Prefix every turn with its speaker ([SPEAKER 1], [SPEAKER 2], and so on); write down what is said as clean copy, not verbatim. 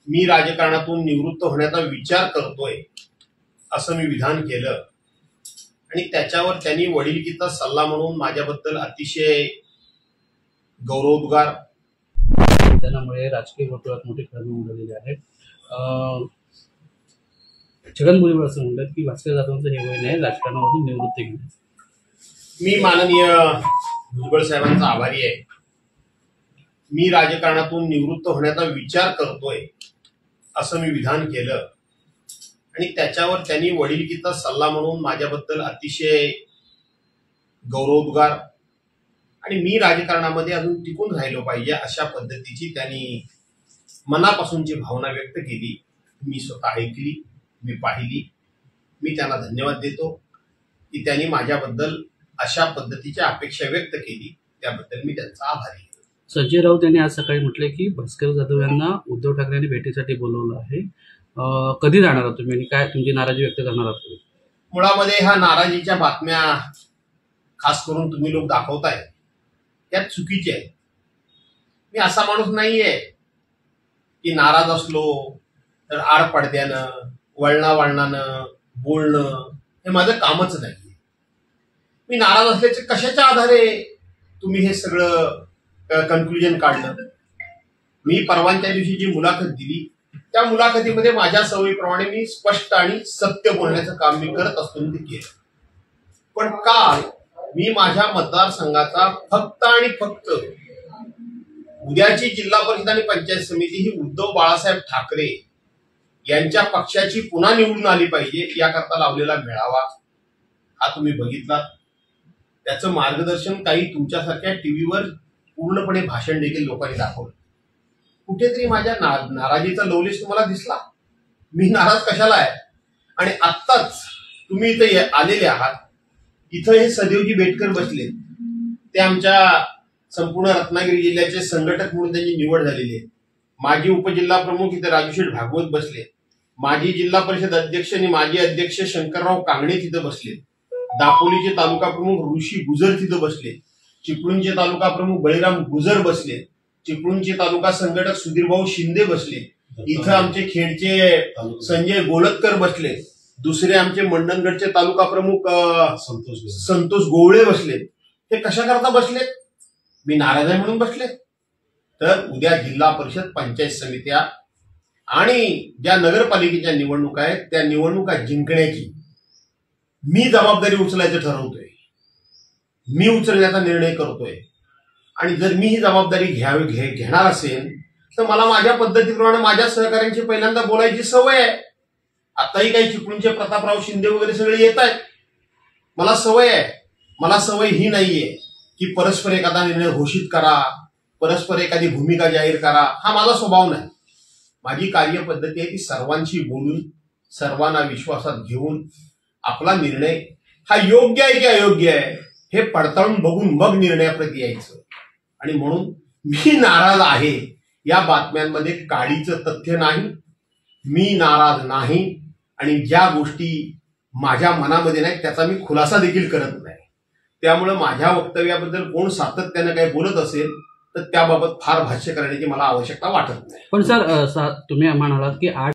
[SPEAKER 1] मी राजकारणातून निवृत्त होण्याचा विचार करतोय असं मी विधान केलं आणि त्याच्यावर त्यांनी वडिलकीचा सल्ला म्हणून माझ्याबद्दल अतिशय गौरवोद्गार
[SPEAKER 2] त्यामुळे राजकीय वर्तुळात मोठी खळबळ उडालेली आहे। छगन भुजबळ असं म्हणतात की भास्कर जाधवांचं हे वय नाही राजकारणामधून निवृत्ती घेण्याचं।
[SPEAKER 1] मी माननीय भुजबळ साहेबांचा आभारी आहे। मी राजकारणातून निवृत्त होण्याचा विचार करतोय असं मी विधान केलं आणि त्याच्यावर त्यांनी वडिलकीचा सल्ला म्हणून माझ्याबद्दल अतिशय गौरवोद्गार आणि मी राजकारणामध्ये अजून टिकून राहिलो पाहिजे अशा पद्धतीची त्यांनी मनापासूनची भावना व्यक्त केली। मी स्वतः ऐकली, मी पाहिली, मी त्यांना धन्यवाद देतो की त्यांनी माझ्याबद्दल अशा पद्धतीची अपेक्षा व्यक्त केली, त्याबद्दल मी त्यांचा आभारी आहे।
[SPEAKER 2] संजय राऊत यांनी आज सकाळी म्हटले की भास्कर जाधव यांना उद्धव ठाकरेंनी भेटीसाठी बोलवलं आहे। कधी जाणार आहात तुम्ही आणि काय तुमची नाराजी व्यक्त करणार आहात तुम्ही?
[SPEAKER 1] मुळामध्ये ह्या नाराजीच्या बातम्या खास करून तुम्ही लोक दाखवताय त्या चुकीच्या आहेत। मी असा माणूस नाहीये की नाराज असलो तर आड पडद्यानं वळणावळणानं बोलणं हे माझं कामच नाहीये। मी नाराज असल्याचे कशाच्या आधारे तुम्ही हे सगळं कन्क्लुजन काढलं? मी परवानच्या दिवशी जी मुलाखत दिली त्या मुलाखतीमध्ये माझ्या सवयीप्रमाणे मी स्पष्ट आणि सत्य बोलण्याचं काम मी करत असतो ते केलं। पण काल मी माझ्या मतदारसंघाचा फक्त आणि फक्त उद्याची जिल्हा परिषद आणि पंचायत समिती ही उद्धव बाळासाहेब ठाकरे यांच्या पक्षाची पुन्हा निवडून आली पाहिजे याकरता लावलेला मेळावा हा तुम्ही बघितला। त्याचं मार्गदर्शन काही तुमच्यासारख्या टीव्हीवर पूर्णपणे भाषण देखील लोकांनी दाखवलं। कुठेतरी माझ्या नाराजीचा लवलेश तुम्हाला दिसला? मी नाराज कशाला आहे? आणि आत्ताच तुम्ही इथे आलेले आहात, इथं हे सदैवजी बेटकर बसले, ते आमच्या संपूर्ण रत्नागिरी जिल्ह्याचे संघटक म्हणून त्यांची निवड झालेली आहे। माजी उपजिल्हा प्रमुख इथे राजूशेठ भागवत बसले, माजी जिल्हा परिषद अध्यक्ष आणि माजी अध्यक्ष शंकरराव कांगणे तिथं बसले, दापोलीचे तालुका प्रमुख ऋषी गुजर तिथं बसले, चिपळूणचे तालुका प्रमुख बळीराम गुजर बसले, चिपळूणचे तालुका संघटक सुधीरभाऊ शिंदे बसले, इथं आमचे खेडचे संजय गोलतकर बसले, दुसरे आमचे मंडणगडचे तालुका प्रमुख संतोष गोवळे बसले। हे कशा करता बसलेत? मी नाराज आहे म्हणून बसले? तर उद्या जिल्हा परिषद पंचायत समित्या आणि ज्या नगरपालिकेच्या निवडणुका आहेत त्या निवडणुका जिंकण्याची मी जबाबदारी उचलायचं ठरवतोय, मी उचलण्याचा निर्णय करतोय। आणि जर मी ही जबाबदारी घेणार असेल तर मला माझ्या पद्धतीप्रमाणे माझ्या सहकाऱ्यांची पहिल्यांदा बोलायची सवय आहे। आताही काही चिपळूणचे प्रतापराव शिंदे वगैरे सगळे येत आहेत, मला सवय आहे। मला सवय ही नाहीये की परस्पर एखादा निर्णय घोषित करा, परस्पर एखादी भूमिका जाहीर करा, हा माझा स्वभाव नाही। माझी कार्यपद्धती आहे की सर्वांशी बोलून सर्वांना विश्वासात घेऊन आपला निर्णय हा योग्य आहे की अयोग्य आहे हे पडताळून बघून मग निर्णयाप्रती यायचं। आणि म्हणून मी नाराज आहे या बातम्यांमध्ये काळीचं तथ्य नाही, मी नाराज नाही आणि ज्या गोष्टी माझ्या मनामध्ये नाही त्याचा मी खुलासा देखील करत नाही। त्यामुळे माझ्या वक्तव्याबद्दल कोण सातत्याने काही बोलत असेल तर त्याबाबत फार भाष्य करण्याची मला आवश्यकता वाटत नाही।
[SPEAKER 2] पण सर तुम्ही म्हणालात की